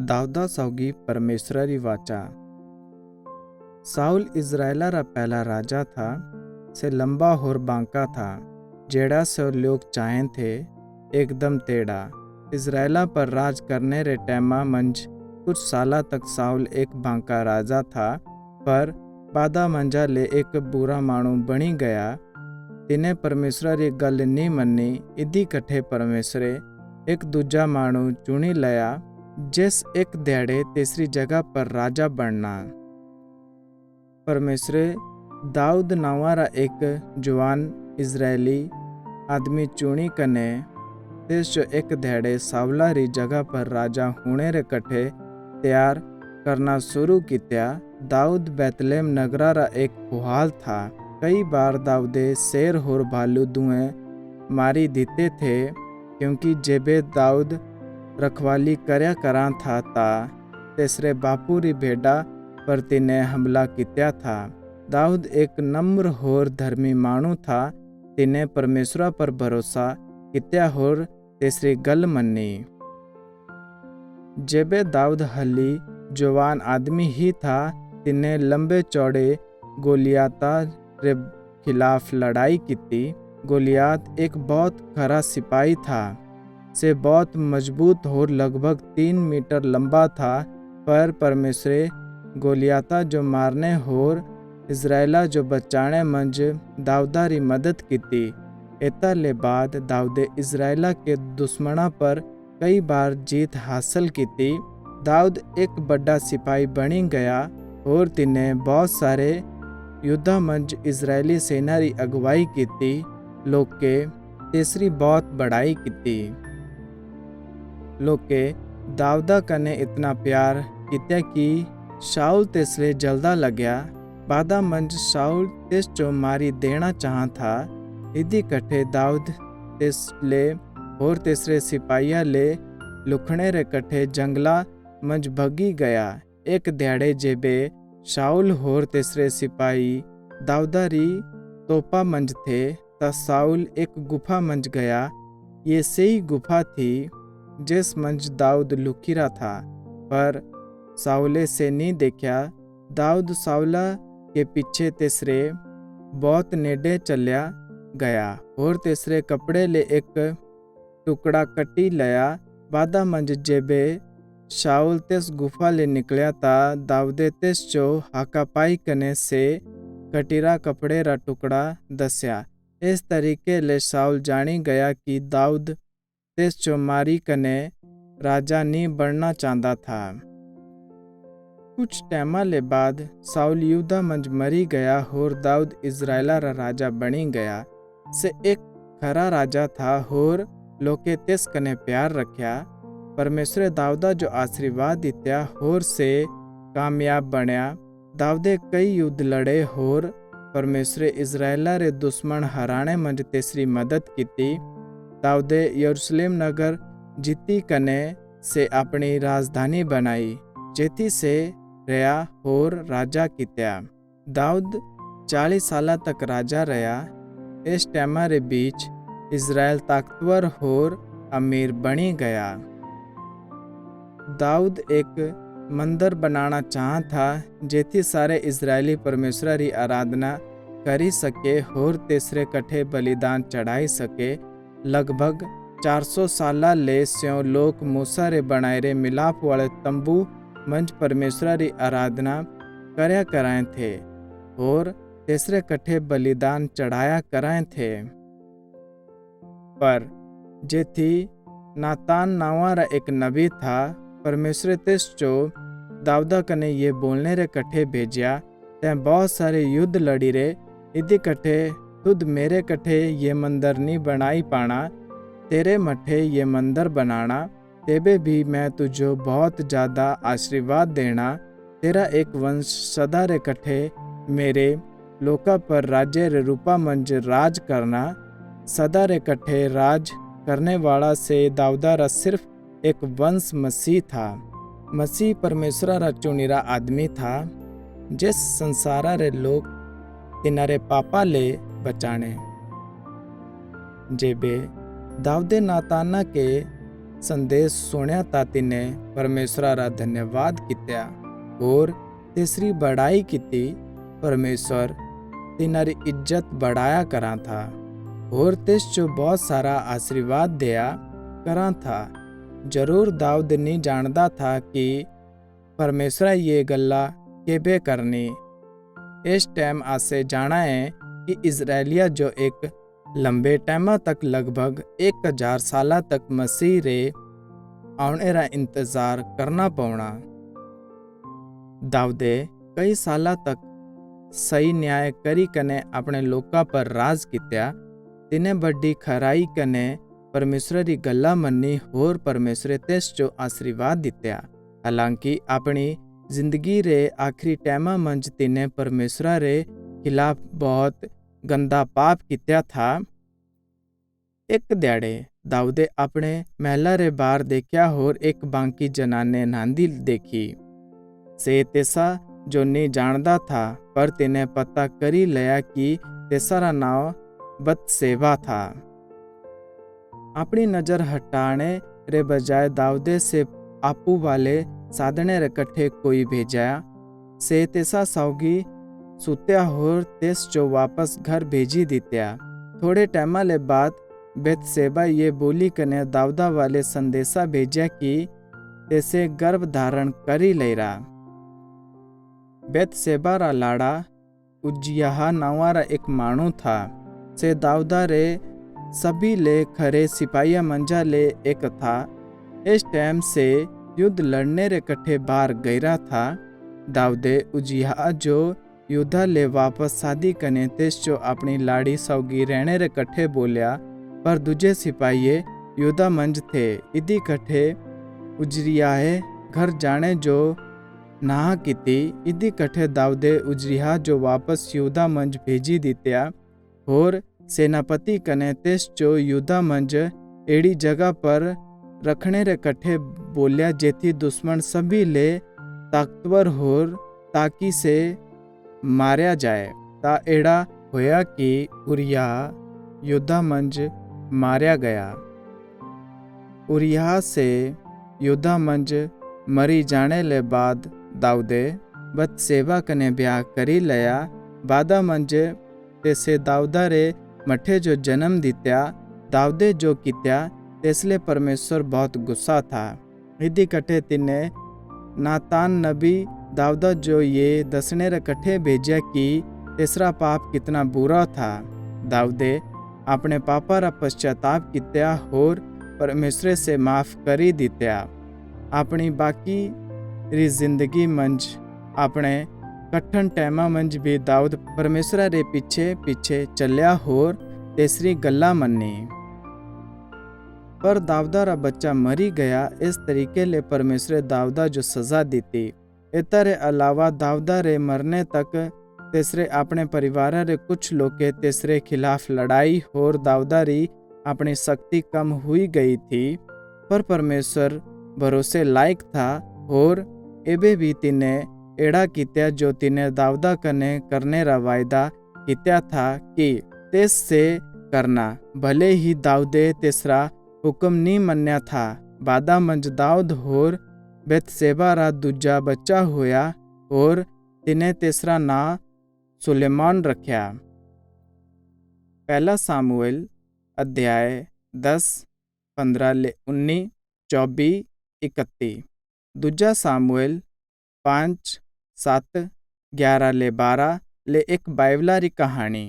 दाऊदा सौगी परमेश्वरा री वाचा। साउल इज़राइला रा पहला राजा था। से लंबा होर बांका था, जेड़ा से लोग चाहें थे एकदम तेड़ा। इज़राइला पर राज करने रे टैमा मंज कुछ साला तक साउल एक बांका राजा था, पर बादा मंजा ले एक बुरा मानू बनी गया। तिने परमेश्वरा री गल नी मन्नी, इदी कठे परमेश्वरे एक दूजा मानू चुनी लया, जिस एक ध्याड़े तीसरी जगह पर राजा बनना। परमेश्वरे दाऊद नावा रा एक जवान इजरायली आदमी चुनी कने तिस जो एक ध्याड़े सावला री जगह पर राजा होने रे कठे तैयार करना शुरू कित्या। दाऊद बैतलेम नगरा रा एक पुहाल था। कई बार दाऊदे शेर होर भालू दुए मारी दिते थे, क्योंकि जेबे दाऊद रखवाली करया करा था ता तेसरे बापू री भेड़ा पर तिने हमला कित्या था। दाऊद एक नम्र होर धर्मी मानू था। तिने परमेश्वरा पर भरोसा कित्या होर तेसरी गल मन्नी। जेबे दाऊद हली जवान आदमी ही था, तिने लंबे चौड़े गोलियाता रे खिलाफ लड़ाई की। गोलियात एक बहुत खरा सिपाही था। से बहुत मजबूत और लगभग 3 मीटर लंबा था, पर परमेश्वरे गोलियाता जो मारने होर इज़राइला जो बचाने मंज दाऊदा री मदद की। एता ले बाद दाऊदे इज़राइला के दुश्मना पर कई बार जीत हासिल की। दाऊद एक बड़ा सिपाही बनी गया और तिने बहुत सारे युद्धा मंज इज़राइली सेना री अगुवाई की। लोग के तीसरी बहुत बड़ाई की। लोग के दाऊदा कने इतना प्यार कित्या कि शाऊल तिसले जल्दा लग्या। बादा मंज शाऊल तिस जो मारी देना चाहा था। इदी कठे दाऊद तिसले और तीसरे सिपाहिया ले लुखने रे कठे जंगला मंज भगी गया। एक ध्याड़े जेबे शाऊल होर तीसरे सिपाही दाऊदा री तोपा मंज थे, ता शाऊल एक गुफा मंज गया। ये सही गुफा थी जिस मंज दाऊद लुकीरा था, पर शाऊले से नहीं देखा। दाऊद शाऊला के पीछे तीसरे बहुत नेड़े चलिया गया और तीसरे कपड़े ले एक टुकड़ा कटी लया। बादा मंज जेबे शाऊल तिस गुफा ले निकलिया ता दाऊदे तिस जो हाकापाई कने से कटीरा कपड़े रा टुकड़ा दस्या। इस तरीके ले शाऊल जानी गया कि दाऊद तिस जो मारी कने राजा नी बनना चाहता था। कुछ टैमा ले बाद शाऊल यहूदा मंज मरी गया और दाऊद इज़राइला रा राजा बनी गया। से एक खरा राजा था और लोके तिस कने प्यार रख्या। परमेश्वरे दाऊदा जो आशीर्वाद दित्या और से कामयाब बनया। दाऊदे कई युद्ध लड़े और परमेश्वरे इज़राइला रे दुश्मन हराने मंज तेसरी मदद की। दाऊदे यरूशलेम नगर जीती कने से अपनी राजधानी बनाई, जेती से रया और राजा कित्या। दाऊद 40 साल तक राजा रहा। इस टैमा रे बीच इज़राइल ताकतवर और अमीर बनी गया। दाऊद एक मंदिर बनाना चाहा था, जेती सारे इज़राइली परमेश्वरा री आराधना करी सके और तीसरे कठे बलिदान चढ़ाई सके। लगभग 400 साल ले स्यों लोग मूसा रे बनाए रे मिलाप वाले तंबू मंज परमेश्वरा री आराधना करया कराए थे और तीसरे कठे बलिदान चढ़ाया कराए थे। पर जेथी नातान नावा रा एक नबी था, परमेश्वरे तिस जो दाऊदा कने ये बोलने रे कठे भेजिया, तैं बहुत सारे युद्ध लड़ी रे। इदी कठे तुद मेरे कठे ये मंदिर नी बनाई पाना, तेरे मठे ये मंदिर बनाना। तेबे भी मैं तुझो बहुत ज़्यादा आशीर्वाद देना। तेरा एक वंश सदा रे कठे मेरे लोका पर राज्य रे रूपा मंज राज करना। सदा रे कठे राज करने वाला से दाऊदा रा सिर्फ एक वंश मसीह था। मसीह परमेश्वरा रा चुनिरा आदमी था, जिस संसारा रे लोग तिनारे पापा ले बचाने। जेबे दाऊदे नाताना के संदेश सुनिया ता तिने परमेश्वरा रा धन्यवाद कित्या और तेसरी बड़ाई की। परमेश्वर तिनारी इज्जत बढ़ाया करा था और तेस जो बहुत सारा आशीर्वाद दिया करा था। जरूर दाऊद नहीं जानता था कि परमेश्वरा ये गल्ला केबे करनी। इस टाइम आसे जाना है कि इजराइलिया जो एक लंबे टाइम तक लगभग 1000 साल तक मसीह रे आने रा इंतजार करना पौना। दाऊदे कई साल तक सही न्याय करी कने अपने लोका पर राज कित्या। तिने बड़ी खराई कने परमेश्वर री गल्ला मन्नी और परमेश्वर तेस जो आशीर्वाद दित्या। हालांकि अपनी जिंदगी रे आखिरी टाइमा मंज तिने परमेश्वर रे खिलाफ बहुत गंदा पाप कित्या था। एक ध्याड़े दाऊदे अपने महला रे बाहर देखा और एक बांकी जनाने नांदी देखी। से तेसा जो नहीं जानता था, पर तिने पता करी लिया कि तेसारा नाव बतसेबा था। अपनी नजर हटाने रे बजाय दाऊदे से आपू वाले साधने रे कट्ठे कोई भेजाया। से तेसा सौगी सुत्या और तेस जो वापस घर भेजी दित्या। थोड़े टाइम ले बाद बेतसेबा ये बोली कने दाऊदा वाले संदेशा भेजा कि तेसे गर्भ धारण करी लेरा। बेतसेबा रा लाड़ा उजियाह नावा रा एक मानू था। से दाऊदा रे सभी ले खरे सिपाहिया मंजा ले एक था। इस टाइम से युद्ध लड़ने रे कट्ठे बाहर गयरा था। दाऊदे उजियाह जो युद्धा ले वापस शादी कने तेस जो अपनी लाड़ी सौगी रहने रे कट्ठे बोलिया, पर दूजे सिपाही युद्धा मंज थे। इदी कट्ठे उजरियाहे घर जाने जो नाह की। इदी कट्ठे दाऊदे उजरियाह जो वापस युद्धा मंज भेजी दित्या और सेनापति कने तेस जो युद्धा मंज एड़ी जगह पर रखने रे कट्ठे बोलिया, जेथी दुश्मन सभी ले ताकतवर होर ताकि से मारया जाए। ता एड़ा होया कि उरिय्याह युद्धा मंज मारया गया। उरिय्याह से युद्धा मंज मरी जाने ले बाद दाऊदे बतसेबा कने ब्याह करी लिया। बादा मंज तेसे दाऊदा रे मठे जो जन्म दित्या। दाऊदे जो कित्या तेसले परमेश्वर बहुत गुस्सा था। इदी कट्ठे तिने नातान नबी दाऊदा जो ये दसने रे कट्ठे भेजा कि तेसरा पाप कितना बुरा था। दाऊदे अपने पापा रा पश्चाताप कित्या और परमेश्वर से माफ करी दित्या। अपनी बाकी री जिंदगी मंज अपने कठिन टाइमा मंज भी दाऊद परमेश्वर रे पीछे पीछे चलिया और तेसरी गल्ला मन्नी। पर दाऊदा रा बच्चा मरी गया। इस तरीके ले परमेश्वर दाऊदा जो सजा दी। इतरे अलावा दाऊदा रे मरने तक तेसरे अपने परिवार रे कुछ लोग के तेसरे खिलाफ लड़ाई और दाऊदा री अपनी शक्ति कम हुई गई थी। पर परमेश्वर भरोसे लायक था और एबे भी तिने एड़ा कित्या जो तिने दाऊदा कने करने रा वायदा कित्या था कि तेस से करना। भले ही दाऊदे तेसरा हुक्म नहीं मन्या था। बादा मंज दाऊद और बेतसेबा रा दूजा बच्चा होया और तिने तेसरा नाम सुलेमान रखया। पहला सामुएल अध्याय 10 15 ले 19 24 31। दूजा सामुएल 5 7 11 ले 12 ले एक बाइबला री कहानी।